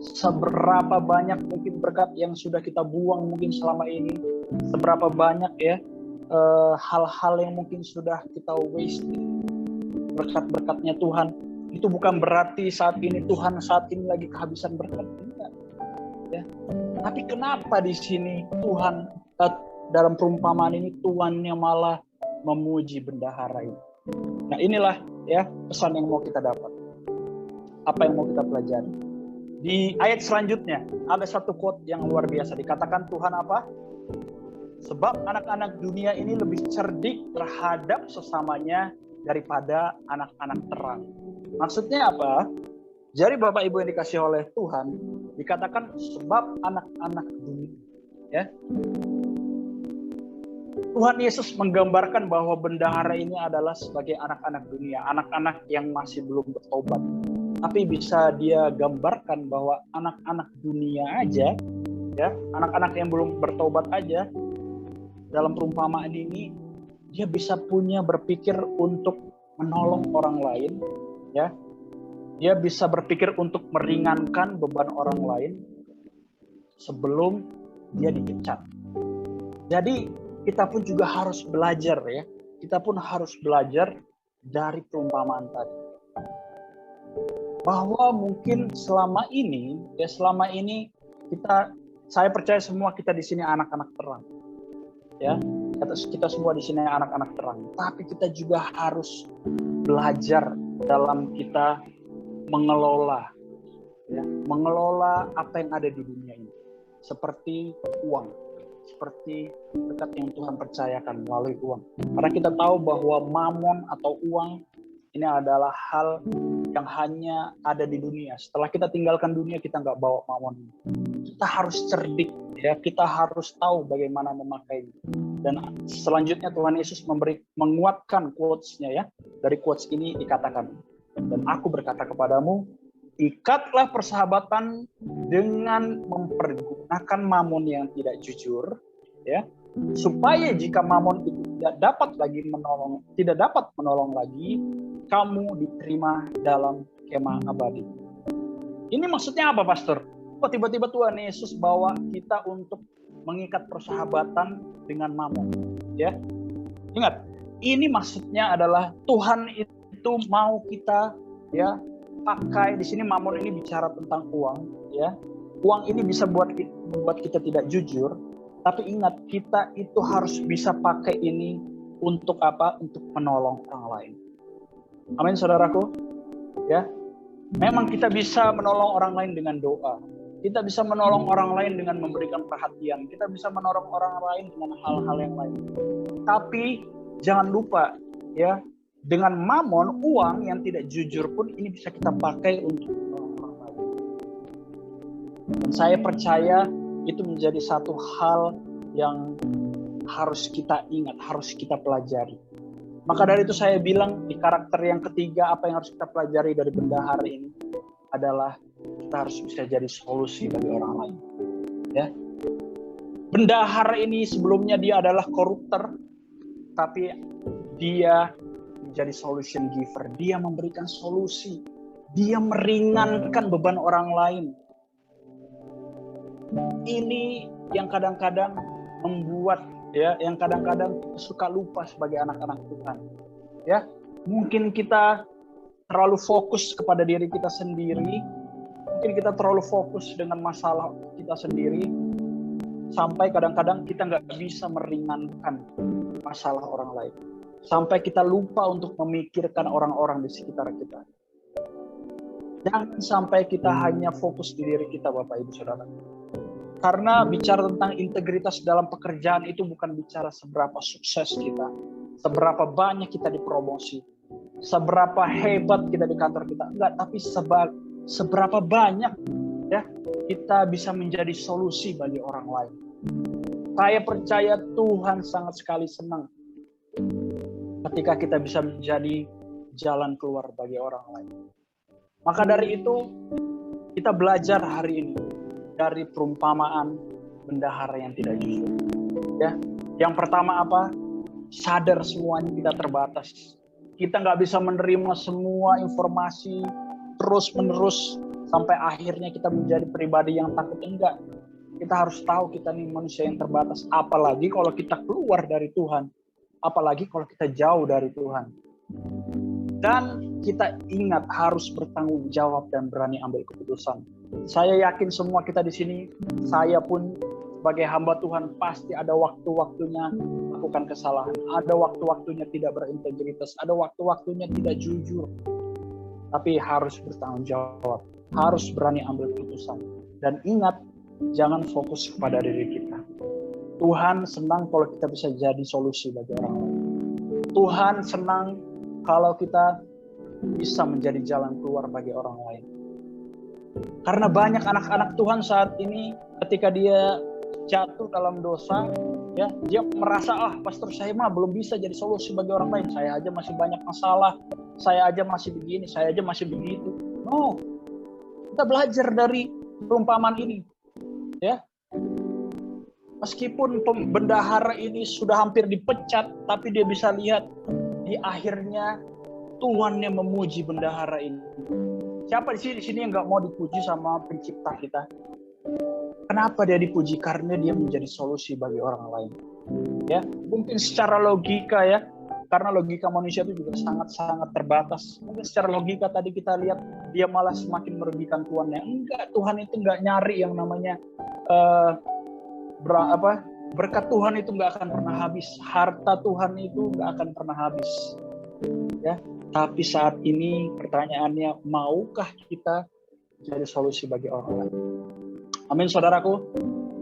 Seberapa banyak mungkin berkat yang sudah kita buang mungkin selama ini, seberapa banyak ya hal-hal yang mungkin sudah kita waste, berkat-berkatnya Tuhan. Itu bukan berarti saat ini Tuhan saat ini lagi kehabisan berkat, tidak, ya. Tapi kenapa di sini Tuhan dalam perumpamaan ini tuannya malah memuji bendahara ini? Nah inilah ya pesan yang mau kita dapat, apa yang mau kita pelajari. Di ayat selanjutnya ada satu quote yang luar biasa, dikatakan Tuhan apa? Sebab anak-anak dunia ini lebih cerdik terhadap sesamanya daripada anak-anak terang. Maksudnya apa? Jadi Bapak Ibu yang dikasih oleh Tuhan, dikatakan sebab anak-anak dunia, ya. Tuhan Yesus menggambarkan bahwa bendahara ini adalah sebagai anak-anak dunia, anak-anak yang masih belum bertobat. Tapi bisa dia gambarkan bahwa anak-anak dunia aja, ya, anak-anak yang belum bertobat aja, dalam perumpamaan ini dia bisa punya berpikir untuk menolong orang lain, ya. Dia bisa berpikir untuk meringankan beban orang lain sebelum dia dipecat. Jadi kita pun juga harus belajar, ya. Kita pun harus belajar dari perumpamaan tadi. Bahwa mungkin selama ini saya percaya semua kita di sini anak-anak terang. Ya, kita semua di sini anak-anak terang, tapi kita juga harus belajar dalam kita mengelola, ya, mengelola apa yang ada di dunia ini, seperti uang, seperti berkat yang Tuhan percayakan melalui uang. Karena kita tahu bahwa mamon atau uang ini adalah hal yang hanya ada di dunia. Setelah kita tinggalkan dunia, kita nggak bawa mamon. Kita harus cerdik, ya, kita harus tahu bagaimana memakainya. Dan selanjutnya Tuhan Yesus menguatkan quotes-nya, ya. Dari quotes ini dikatakan, dan aku berkata kepadamu, ikatlah persahabatan dengan mempergunakan mamon yang tidak jujur, ya, supaya jika mamon itu tidak dapat menolong lagi, kamu diterima dalam kemah abadi. Ini maksudnya apa, Pastor? Kok tiba-tiba Tuhan Yesus bawa kita untuk mengikat persahabatan dengan mamon, ya? Ingat, ini maksudnya adalah Tuhan itu mau kita, ya, pakai. Di sini mamon ini bicara tentang uang, ya. Uang ini bisa membuat kita tidak jujur, tapi ingat, kita itu harus bisa pakai ini untuk apa? Untuk menolong orang lain. Amin, saudaraku. Ya, memang kita bisa menolong orang lain dengan doa. Kita bisa menolong orang lain dengan memberikan perhatian. Kita bisa menolong orang lain dengan hal-hal yang lain. Tapi jangan lupa, ya, dengan mamon, uang yang tidak jujur pun ini bisa kita pakai untuk menolong orang lain. Dan saya percaya itu menjadi satu hal yang harus kita ingat, harus kita pelajari. Maka dari itu saya bilang di karakter yang ketiga, apa yang harus kita pelajari dari bendahara ini adalah kita harus bisa jadi solusi bagi orang lain. Ya, bendahara ini sebelumnya dia adalah koruptor, tapi dia menjadi solution giver. Dia memberikan solusi. Dia meringankan beban orang lain. Ini yang kadang-kadang membuat yang kadang-kadang suka lupa sebagai anak-anak Tuhan. Ya, mungkin kita terlalu fokus kepada diri kita sendiri. Mungkin kita terlalu fokus dengan masalah kita sendiri. Sampai kadang-kadang kita nggak bisa meringankan masalah orang lain. Sampai kita lupa untuk memikirkan orang-orang di sekitar kita. Jangan sampai kita hanya fokus di diri kita, Bapak Ibu Saudara. Karena bicara tentang integritas dalam pekerjaan itu bukan bicara seberapa sukses kita, seberapa banyak kita dipromosi, seberapa hebat kita di kantor kita. Enggak, tapi seberapa banyak ya kita bisa menjadi solusi bagi orang lain. Saya percaya Tuhan sangat sekali senang ketika kita bisa menjadi jalan keluar bagi orang lain. Maka dari itu, kita belajar hari ini dari perumpamaan bendahara yang tidak jujur. Ya, yang pertama apa? Sadar semuanya kita terbatas. Kita nggak bisa menerima semua informasi terus-menerus sampai akhirnya kita menjadi pribadi yang takut. Enggak. Kita harus tahu kita nih manusia yang terbatas. Apalagi kalau kita keluar dari Tuhan. Apalagi kalau kita jauh dari Tuhan. Dan kita ingat harus bertanggung jawab dan berani ambil keputusan. Saya yakin semua kita di sini, saya pun sebagai hamba Tuhan pasti ada waktu-waktunya melakukan kesalahan. Ada waktu-waktunya tidak berintegritas. Ada waktu-waktunya tidak jujur. Tapi harus bertanggung jawab. Harus berani ambil keputusan. Dan ingat, jangan fokus kepada diri kita. Tuhan senang kalau kita bisa jadi solusi bagi orang lain. Tuhan senang kalau kita bisa menjadi jalan keluar bagi orang lain. Karena banyak anak-anak Tuhan saat ini ketika dia jatuh dalam dosa, ya, dia merasa pastor saya mah belum bisa jadi solusi bagi orang lain. Saya aja masih banyak masalah, saya aja masih begini, saya aja masih begitu. No. Kita belajar dari perumpamaan ini. Ya. Meskipun bendahara ini sudah hampir dipecat, tapi dia bisa lihat di akhirnya Tuhan yang memuji bendahara ini. Siapa di sini yang nggak mau dipuji sama pencipta kita? Kenapa dia dipuji? Karena dia menjadi solusi bagi orang lain. Ya, mungkin secara logika ya, karena logika manusia itu juga sangat-sangat terbatas. Mungkin secara logika tadi kita lihat dia malah semakin merugikan Tuhannya. Enggak, Tuhan itu nggak nyari yang namanya berkat Tuhan itu nggak akan pernah habis. Harta Tuhan itu nggak akan pernah habis. Ya. Tapi saat ini pertanyaannya, maukah kita jadi solusi bagi orang lain? Amin, saudaraku.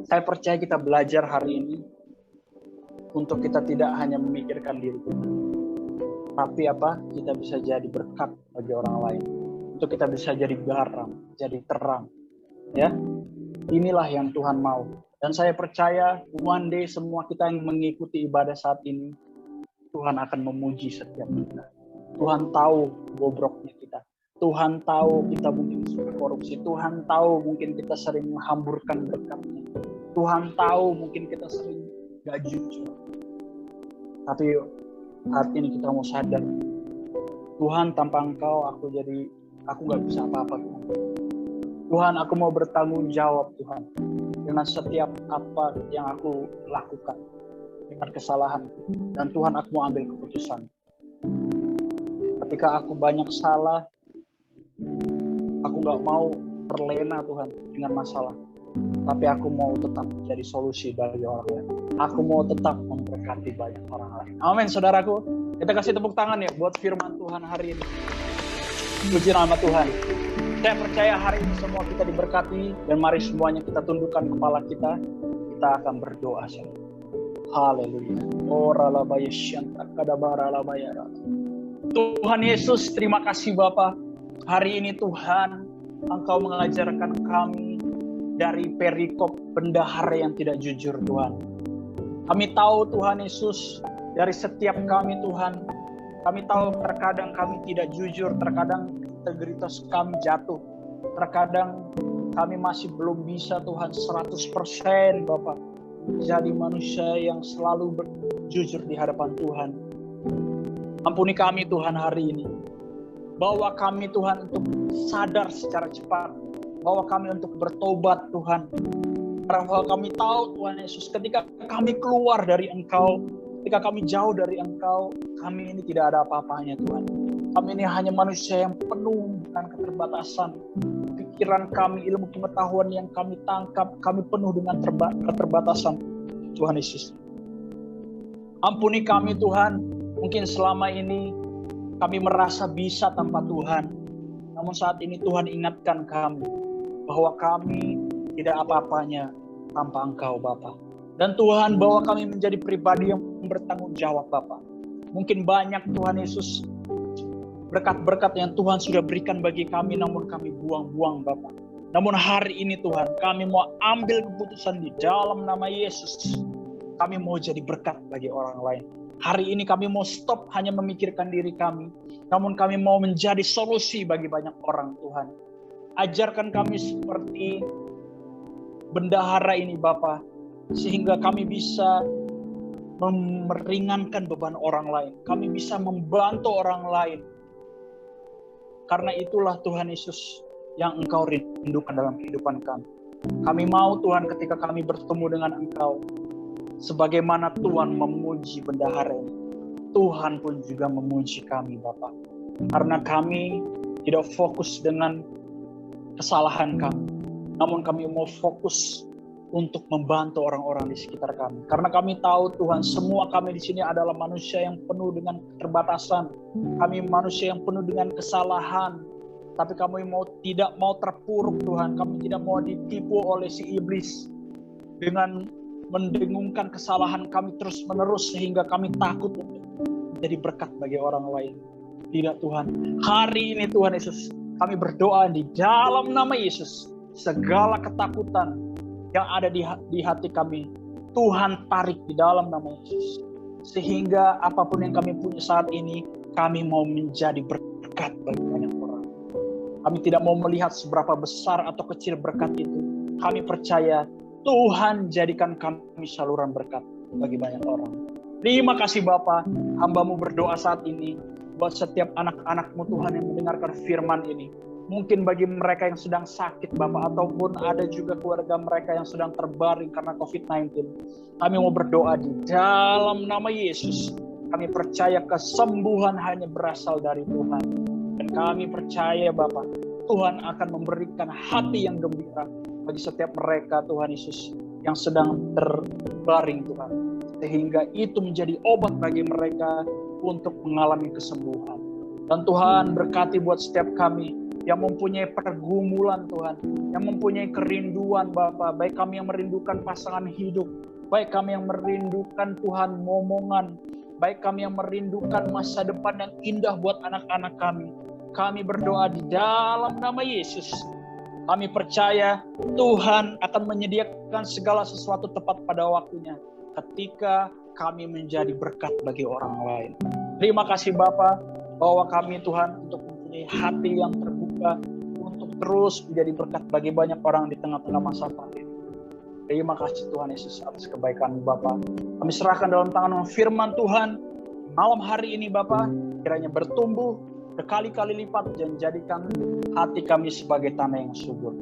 Saya percaya kita belajar hari ini untuk kita tidak hanya memikirkan diri kita, tapi kita bisa jadi berkat bagi orang lain. Untuk kita bisa jadi garam, jadi terang. Ya, inilah yang Tuhan mau. Dan saya percaya one day semua kita yang mengikuti ibadah saat ini, Tuhan akan memuji setiap kita. Tuhan tahu bobroknya kita. Tuhan tahu kita mungkin suka korupsi. Tuhan tahu mungkin kita sering menghamburkan berkatnya. Tuhan tahu mungkin kita sering gak jujur. Tapi saat ini kita mau sadar, Tuhan, tanpa Engkau aku gak bisa apa-apa, Tuhan. Tuhan, aku mau bertanggung jawab, Tuhan, dengan setiap apa yang aku lakukan, dengan kesalahan. Dan Tuhan, aku mau ambil keputusan. Ketika aku banyak salah, aku gak mau terlena, Tuhan, dengan masalah. Tapi aku mau tetap jadi solusi bagi orang lain. Aku mau tetap memberkati banyak orang lain. Amin, saudaraku. Kita kasih tepuk tangan ya buat firman Tuhan hari ini. Puji nama Tuhan. Saya percaya hari ini semua kita diberkati. Dan mari semuanya kita tundukkan kepala kita. Kita akan berdoa. Haleluya. Tuhan Yesus, terima kasih Bapa. Hari ini Tuhan, Engkau mengajarkan kami dari perikop bendahara yang tidak jujur, Tuhan. Kami tahu Tuhan Yesus, dari setiap kami Tuhan, kami tahu terkadang kami tidak jujur, terkadang integritas kami jatuh, terkadang kami masih belum bisa Tuhan 100% Bapak jadi manusia yang selalu jujur di hadapan Tuhan. Ampuni kami Tuhan hari ini. Bawa kami Tuhan untuk sadar secara cepat. Bawa kami untuk bertobat Tuhan. Karena kami tahu Tuhan Yesus, ketika kami keluar dari Engkau, ketika kami jauh dari Engkau, kami ini tidak ada apa-apanya Tuhan. Kami ini hanya manusia yang penuh dengan keterbatasan. Pikiran kami, ilmu pengetahuan yang kami tangkap, kami penuh dengan keterbatasan Tuhan Yesus. Ampuni kami Tuhan, mungkin selama ini kami merasa bisa tanpa Tuhan. Namun saat ini Tuhan ingatkan kami bahwa kami tidak apa-apanya tanpa Engkau Bapa. Dan Tuhan bawa kami menjadi pribadi yang bertanggung jawab Bapa. Mungkin banyak Tuhan Yesus berkat-berkat yang Tuhan sudah berikan bagi kami, namun kami buang-buang Bapa. Namun hari ini Tuhan, kami mau ambil keputusan di dalam nama Yesus. Kami mau jadi berkat bagi orang lain. Hari ini kami mau stop hanya memikirkan diri kami, namun kami mau menjadi solusi bagi banyak orang Tuhan. Ajarkan kami seperti bendahara ini Bapa, sehingga kami bisa meringankan beban orang lain. Kami bisa membantu orang lain. Karena itulah Tuhan Yesus yang Engkau rindukan dalam kehidupan kami. Kami mau Tuhan ketika kami bertemu dengan Engkau, sebagaimana Tuhan memuji bendahara ini, Tuhan pun juga memuji kami Bapa. Karena kami tidak fokus dengan kesalahan kami, namun kami mau fokus untuk membantu orang-orang di sekitar kami. Karena kami tahu Tuhan, semua kami di sini adalah manusia yang penuh dengan keterbatasan. Kami manusia yang penuh dengan kesalahan. Tapi kami tidak mau terpuruk Tuhan. Kami tidak mau ditipu oleh si iblis dengan mendengungkan kesalahan kami terus-menerus sehingga kami takut untuk menjadi berkat bagi orang lain. Tidak Tuhan. Hari ini Tuhan Yesus, kami berdoa di dalam nama Yesus. Segala ketakutan yang ada di hati kami, Tuhan tarik di dalam nama Yesus. Sehingga apapun yang kami punya saat ini, kami mau menjadi berkat bagi banyak orang. Kami tidak mau melihat seberapa besar atau kecil berkat itu. Kami percaya Tuhan jadikan kami saluran berkat bagi banyak orang. Terima kasih Bapa, hamba-Mu berdoa saat ini buat setiap anak-anak-Mu Tuhan yang mendengarkan firman ini. Mungkin bagi mereka yang sedang sakit Bapak, ataupun ada juga keluarga mereka yang sedang terbaring karena COVID-19. Kami mau berdoa di dalam nama Yesus. Kami percaya kesembuhan hanya berasal dari Tuhan. Dan kami percaya Bapak, Tuhan akan memberikan hati yang gembira bagi setiap mereka Tuhan Yesus yang sedang terbaring Tuhan. Sehingga itu menjadi obat bagi mereka untuk mengalami kesembuhan. Dan Tuhan berkati buat setiap kami yang mempunyai pergumulan Tuhan, yang mempunyai kerinduan Bapa, baik kami yang merindukan pasangan hidup, baik kami yang merindukan Tuhan momongan, baik kami yang merindukan masa depan yang indah buat anak-anak kami. Kami berdoa di dalam nama Yesus. Kami percaya Tuhan akan menyediakan segala sesuatu tepat pada waktunya ketika kami menjadi berkat bagi orang lain. Terima kasih Bapa, bahwa kami Tuhan untuk mempunyai hati yang terbuka untuk terus menjadi berkat bagi banyak orang di tengah-tengah masa pandemi. Terima kasih Tuhan Yesus atas kebaikan-Mu Bapa. Kami serahkan dalam tangan firman Tuhan malam hari ini Bapa, kiranya bertumbuh berkali-kali lipat dan jadikan hati kami sebagai tanah yang subur.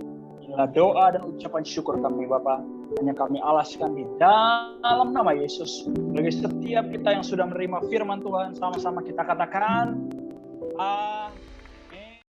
Inilah doa dan ucapan syukur kami Bapa, hanya kami alaskan di dalam nama Yesus. Bagi setiap kita yang sudah menerima firman Tuhan, sama-sama kita katakan, Amin.